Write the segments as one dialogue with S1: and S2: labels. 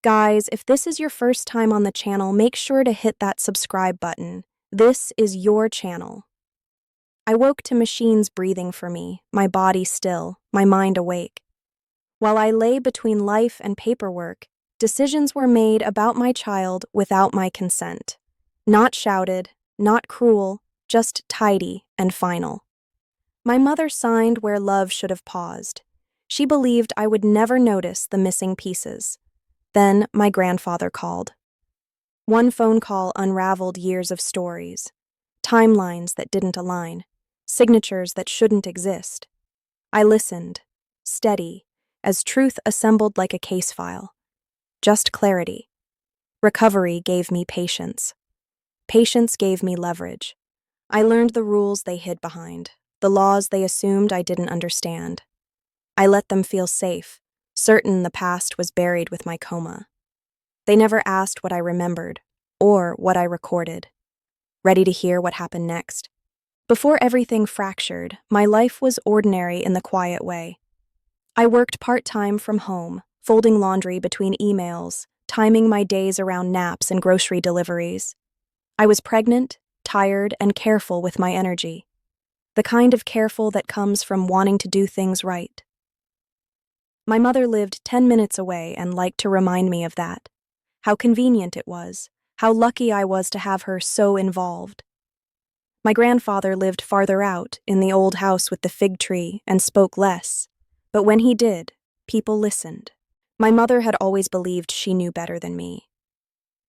S1: Guys, if this is your first time on the channel, make sure to hit that subscribe button. This is your channel. I woke to machines breathing for me, my body still, my mind awake. While I lay between life and paperwork, decisions were made about my child without my consent. Not shouted, not cruel, just tidy and final. My mother signed where love should have paused. She believed I would never notice the missing pieces. Then my grandfather called. One phone call unraveled years of stories, timelines that didn't align, signatures that shouldn't exist. I listened, steady, as truth assembled like a case file. Just clarity. Recovery gave me patience. Patience gave me leverage. I learned the rules they hid behind, the laws they assumed I didn't understand. I let them feel safe, certain the past was buried with my coma. They never asked what I remembered or what I recorded. Ready to hear what happened next? Before everything fractured, my life was ordinary in the quiet way. I worked part-time from home, folding laundry between emails, timing my days around naps and grocery deliveries. I was pregnant, tired, and careful with my energy. The kind of careful that comes from wanting to do things right. My mother lived 10 minutes away and liked to remind me of that. How convenient it was, how lucky I was to have her so involved. My grandfather lived farther out, in the old house with the fig tree, and spoke less. But when he did, people listened. My mother had always believed she knew better than me.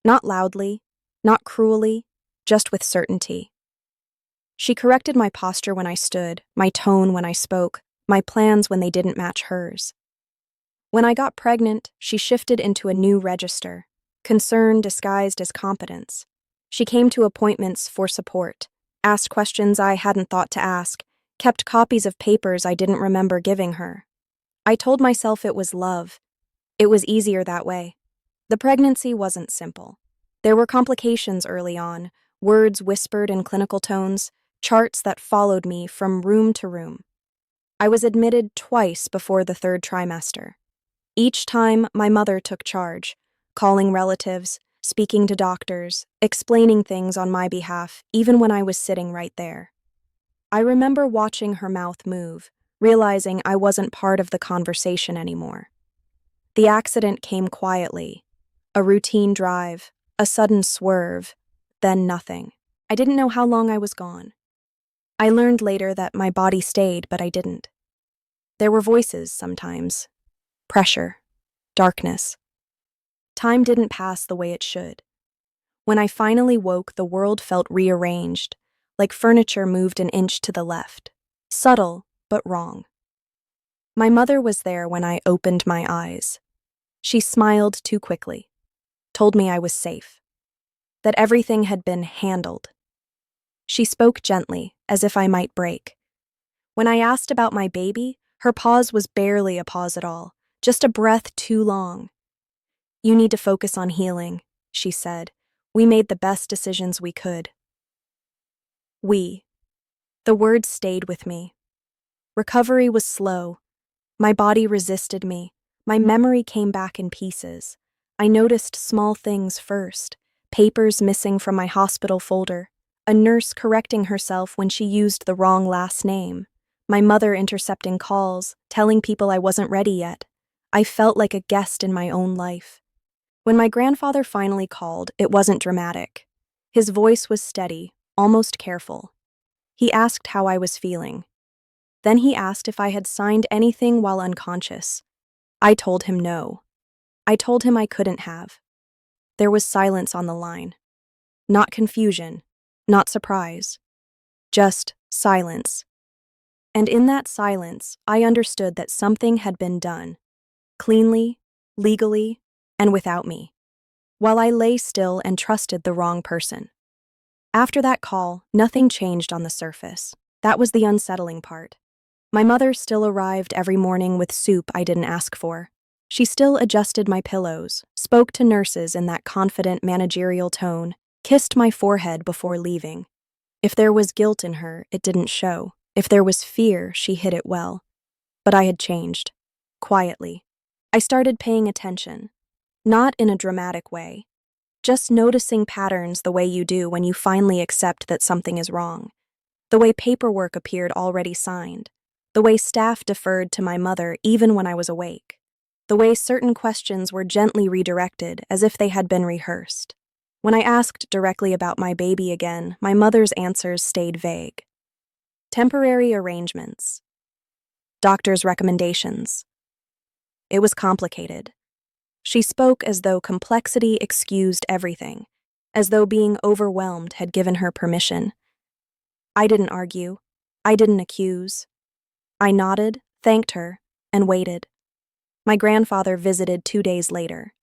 S1: Not loudly, not cruelly, just with certainty. She corrected my posture when I stood, my tone when I spoke, my plans when they didn't match hers. When I got pregnant, she shifted into a new register, concern disguised as competence. She came to appointments for support, asked questions I hadn't thought to ask, kept copies of papers I didn't remember giving her. I told myself it was love. It was easier that way. The pregnancy wasn't simple. There were complications early on, words whispered in clinical tones, charts that followed me from room to room. I was admitted twice before the third trimester. Each time, my mother took charge, calling relatives, speaking to doctors, explaining things on my behalf, even when I was sitting right there. I remember watching her mouth move, realizing I wasn't part of the conversation anymore. The accident came quietly, a routine drive, a sudden swerve, then nothing. I didn't know how long I was gone. I learned later that my body stayed, but I didn't. There were voices sometimes. Pressure. Darkness. Time didn't pass the way it should. When I finally woke, the world felt rearranged, like furniture moved an inch to the left. Subtle, but wrong. My mother was there when I opened my eyes. She smiled too quickly, told me I was safe, that everything had been handled. She spoke gently, as if I might break. When I asked about my baby, her pause was barely a pause at all, just a breath too long. "You need to focus on healing," she said. "We made the best decisions we could." We. The words stayed with me. Recovery was slow. My body resisted me. My memory came back in pieces. I noticed small things first. Papers missing from my hospital folder. A nurse correcting herself when she used the wrong last name. My mother intercepting calls, telling people I wasn't ready yet. I felt like a guest in my own life. When my grandfather finally called, it wasn't dramatic. His voice was steady, almost careful. He asked how I was feeling. Then he asked if I had signed anything while unconscious. I told him no. I told him I couldn't have. There was silence on the line. Not confusion, not surprise. Just silence. And in that silence, I understood that something had been done. Cleanly, legally, and without me. While I lay still and trusted the wrong person. After that call, nothing changed on the surface. That was the unsettling part. My mother still arrived every morning with soup I didn't ask for. She still adjusted my pillows, spoke to nurses in that confident managerial tone, kissed my forehead before leaving. If there was guilt in her, it didn't show. If there was fear, she hid it well. But I had changed. Quietly. I started paying attention. Not in a dramatic way, just noticing patterns the way you do when you finally accept that something is wrong. The way paperwork appeared already signed. The way staff deferred to my mother even when I was awake. The way certain questions were gently redirected as if they had been rehearsed. When I asked directly about my baby again, my mother's answers stayed vague. Temporary arrangements. Doctor's recommendations. It was complicated. She spoke as though complexity excused everything, as though being overwhelmed had given her permission. I didn't argue. I didn't accuse. I nodded, thanked her, and waited. My grandfather visited 2 days later.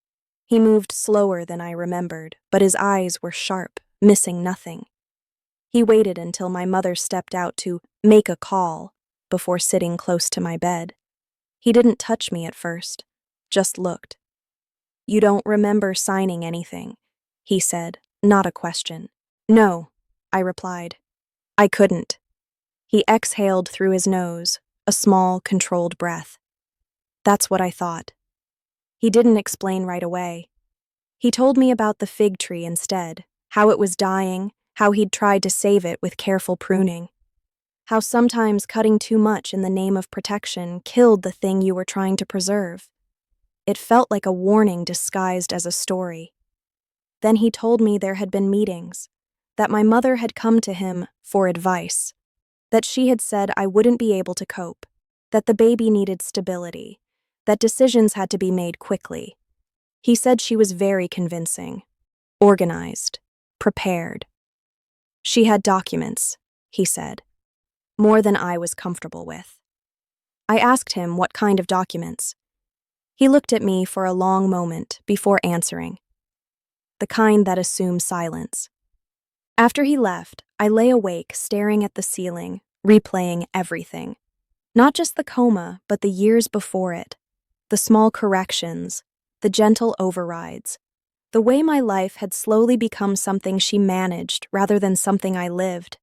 S1: He moved slower than I remembered, but his eyes were sharp, missing nothing. He waited until my mother stepped out to make a call before sitting close to my bed. He didn't touch me at first, just looked. "You don't remember signing anything," he said, not a question. "No," I replied. I couldn't. He exhaled through his nose, a small, controlled breath. "That's what I thought." He didn't explain right away. He told me about the fig tree instead, how it was dying, how he'd tried to save it with careful pruning, how sometimes cutting too much in the name of protection killed the thing you were trying to preserve. It felt like a warning disguised as a story. Then he told me there had been meetings, that my mother had come to him for advice, that she had said I wouldn't be able to cope, that the baby needed stability, that decisions had to be made quickly. He said she was very convincing, organized, prepared. She had documents, he said, more than I was comfortable with. I asked him what kind of documents. He looked at me for a long moment before answering. The kind that assume silence. After he left, I lay awake staring at the ceiling, replaying everything. Not just the coma, but the years before it. The small corrections, the gentle overrides. The way my life had slowly become something she managed rather than something I lived.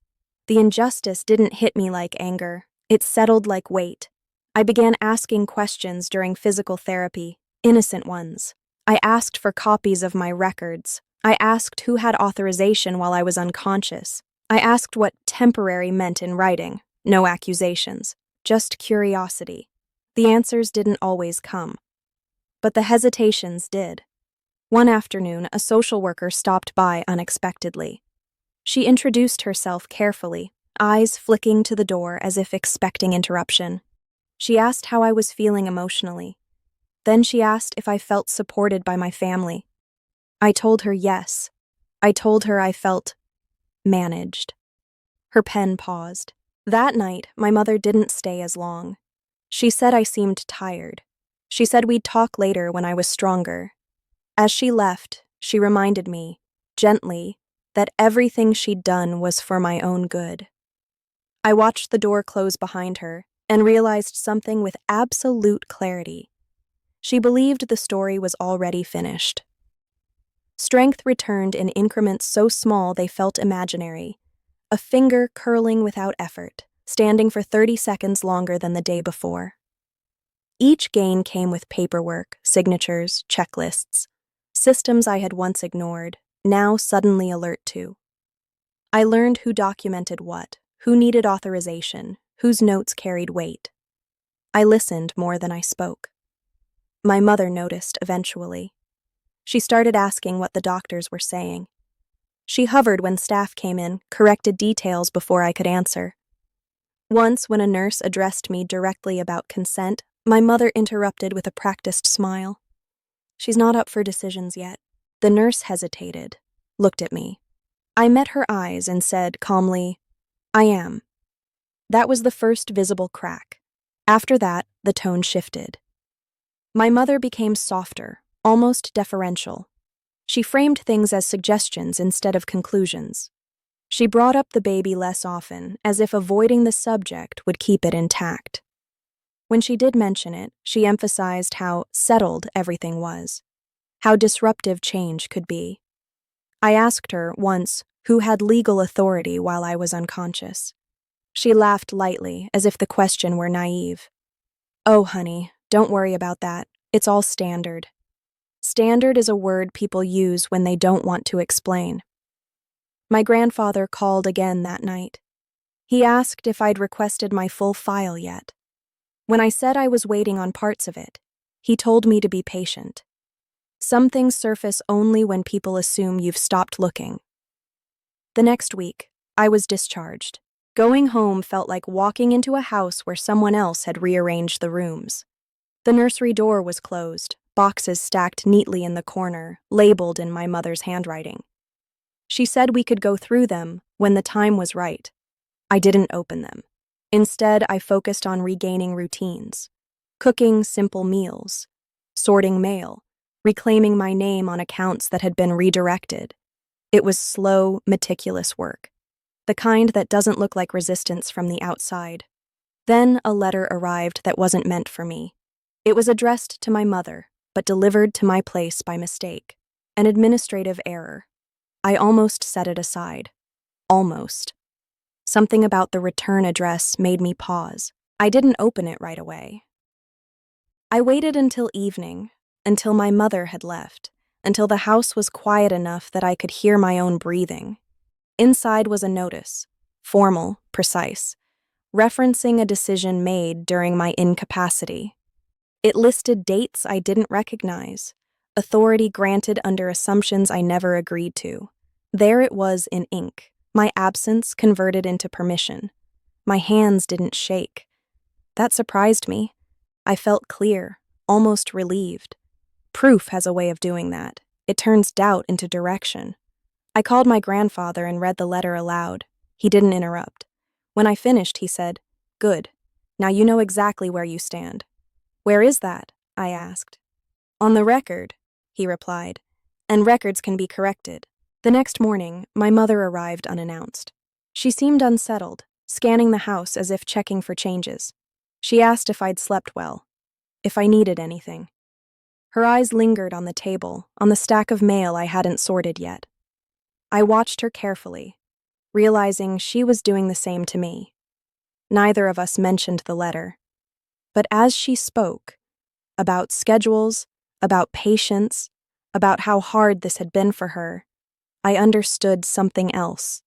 S1: The injustice didn't hit me like anger. It settled like weight. I began asking questions during physical therapy, innocent ones. I asked for copies of my records. I asked who had authorization while I was unconscious. I asked what temporary meant in writing. No accusations, just curiosity. The answers didn't always come, but the hesitations did. One afternoon, a social worker stopped by unexpectedly. She introduced herself carefully, eyes flicking to the door as if expecting interruption. She asked how I was feeling emotionally. Then she asked if I felt supported by my family. I told her yes. I told her I felt managed. Her pen paused. That night, my mother didn't stay as long. She said I seemed tired. She said we'd talk later when I was stronger. As she left, she reminded me, gently, that everything she'd done was for my own good. I watched the door close behind her and realized something with absolute clarity. She believed the story was already finished. Strength returned in increments so small they felt imaginary, a finger curling without effort, standing for 30 seconds longer than the day before. Each gain came with paperwork, signatures, checklists, systems I had once ignored, now suddenly alert to. I learned who documented what, who needed authorization, whose notes carried weight. I listened more than I spoke. My mother noticed eventually. She started asking what the doctors were saying. She hovered when staff came in, corrected details before I could answer. Once, when a nurse addressed me directly about consent, my mother interrupted with a practiced smile. "She's not up for decisions yet." The nurse hesitated, looked at me. I met her eyes and said calmly, "I am." That was the first visible crack. After that, the tone shifted. My mother became softer, almost deferential. She framed things as suggestions instead of conclusions. She brought up the baby less often, as if avoiding the subject would keep it intact. When she did mention it, she emphasized how settled everything was, how disruptive change could be. I asked her once who had legal authority while I was unconscious. She laughed lightly, as if the question were naive. "Oh, honey, don't worry about that. It's all standard." Standard is a word people use when they don't want to explain. My grandfather called again that night. He asked if I'd requested my full file yet. When I said I was waiting on parts of it, he told me to be patient. Some things surface only when people assume you've stopped looking. The next week, I was discharged. Going home felt like walking into a house where someone else had rearranged the rooms. The nursery door was closed, boxes stacked neatly in the corner, labeled in my mother's handwriting. She said we could go through them when the time was right. I didn't open them. Instead, I focused on regaining routines, cooking simple meals, sorting mail, reclaiming my name on accounts that had been redirected. It was slow, meticulous work, the kind that doesn't look like resistance from the outside. Then a letter arrived that wasn't meant for me. It was addressed to my mother, but delivered to my place by mistake. An administrative error. I almost set it aside. Almost. Something about the return address made me pause. I didn't open it right away. I waited until evening, until my mother had left, until the house was quiet enough that I could hear my own breathing. Inside was a notice, formal, precise, referencing a decision made during my incapacity. It listed dates I didn't recognize, authority granted under assumptions I never agreed to. There it was in ink, my absence converted into permission. My hands didn't shake. That surprised me. I felt clear, almost relieved. Proof has a way of doing that. It turns doubt into direction. I called my grandfather and read the letter aloud. He didn't interrupt. When I finished, he said, "Good. Now you know exactly where you stand." "Where is that?" I asked. "On the record," he replied, "and records can be corrected." The next morning, my mother arrived unannounced. She seemed unsettled, scanning the house as if checking for changes. She asked if I'd slept well, if I needed anything. Her eyes lingered on the table, on the stack of mail I hadn't sorted yet. I watched her carefully, realizing she was doing the same to me. Neither of us mentioned the letter. But as she spoke, about schedules, about patience, about how hard this had been for her, I understood something else.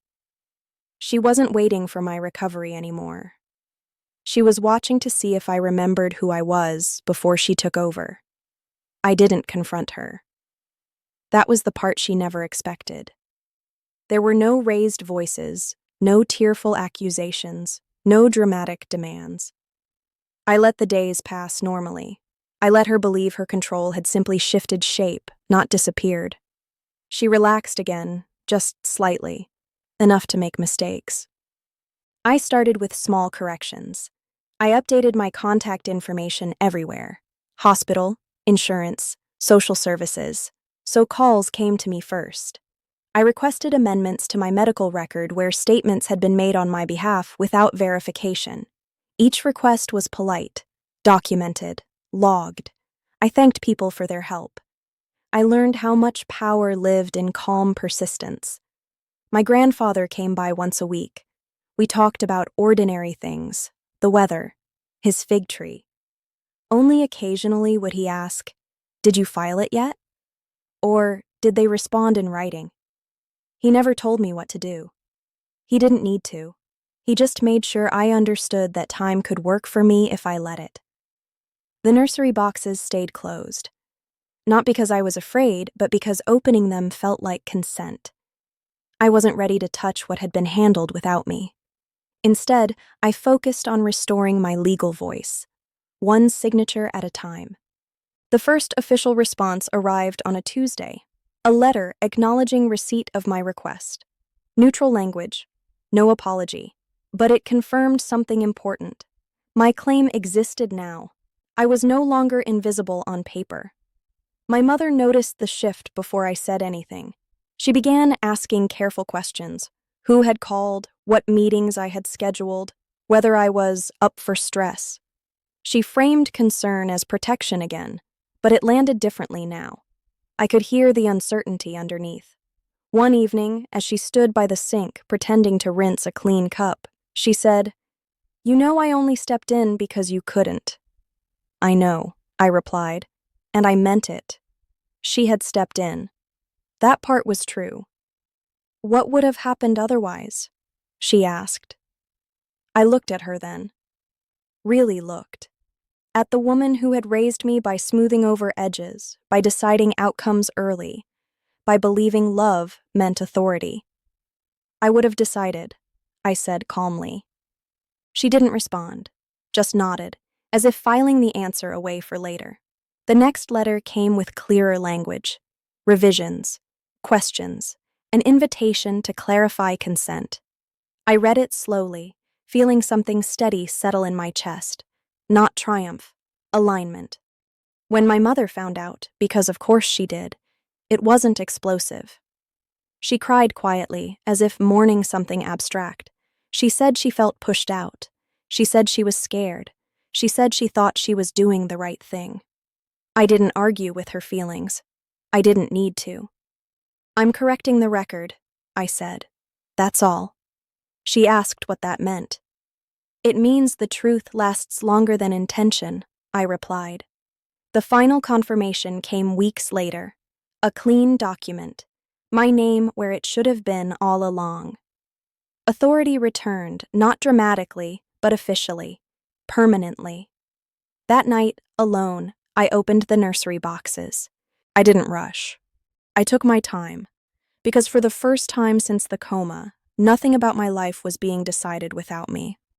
S1: She wasn't waiting for my recovery anymore. She was watching to see if I remembered who I was before she took over. I didn't confront her. That was the part she never expected. There were no raised voices, no tearful accusations, no dramatic demands. I let the days pass normally. I let her believe her control had simply shifted shape, not disappeared. She relaxed again, just slightly, enough to make mistakes. I started with small corrections. I updated my contact information everywhere: hospital, insurance, social services, so calls came to me first. I requested amendments to my medical record where statements had been made on my behalf without verification. Each request was polite, documented, logged. I thanked people for their help. I learned how much power lived in calm persistence. My grandfather came by once a week. We talked about ordinary things, the weather, his fig tree. Only occasionally would he ask, "Did you file it yet?" Or, "Did they respond in writing?" He never told me what to do. He didn't need to. He just made sure I understood that time could work for me if I let it. The nursery boxes stayed closed. Not because I was afraid, but because opening them felt like consent. I wasn't ready to touch what had been handled without me. Instead, I focused on restoring my legal voice, one signature at a time. The first official response arrived on a Tuesday, a letter acknowledging receipt of my request. Neutral language, no apology, but it confirmed something important. My claim existed now. I was no longer invisible on paper. My mother noticed the shift before I said anything. She began asking careful questions: who had called, what meetings I had scheduled, whether I was up for stress. She framed concern as protection again, but it landed differently now. I could hear the uncertainty underneath. One evening, as she stood by the sink pretending to rinse a clean cup, she said, "You know I only stepped in because you couldn't." "I know," I replied, and I meant it. She had stepped in. That part was true. What would have happened otherwise? She asked. I looked at her then. Really looked. At the woman who had raised me by smoothing over edges, by deciding outcomes early, by believing love meant authority. I would have decided, I said calmly. She didn't respond, just nodded, as if filing the answer away for later. The next letter came with clearer language, revisions, questions, an invitation to clarify consent. I read it slowly, feeling something steady settle in my chest. Not triumph, alignment. When my mother found out, because of course she did, it wasn't explosive. She cried quietly, as if mourning something abstract. She said she felt pushed out. She said she was scared. She said she thought she was doing the right thing. I didn't argue with her feelings. I didn't need to. I'm correcting the record, I said. That's all. She asked what that meant. It means the truth lasts longer than intention, I replied. The final confirmation came weeks later. A clean document. My name where it should have been all along. Authority returned, not dramatically, but officially, permanently. That night, alone, I opened the nursery boxes. I didn't rush. I took my time, because for the first time since the coma, nothing about my life was being decided without me.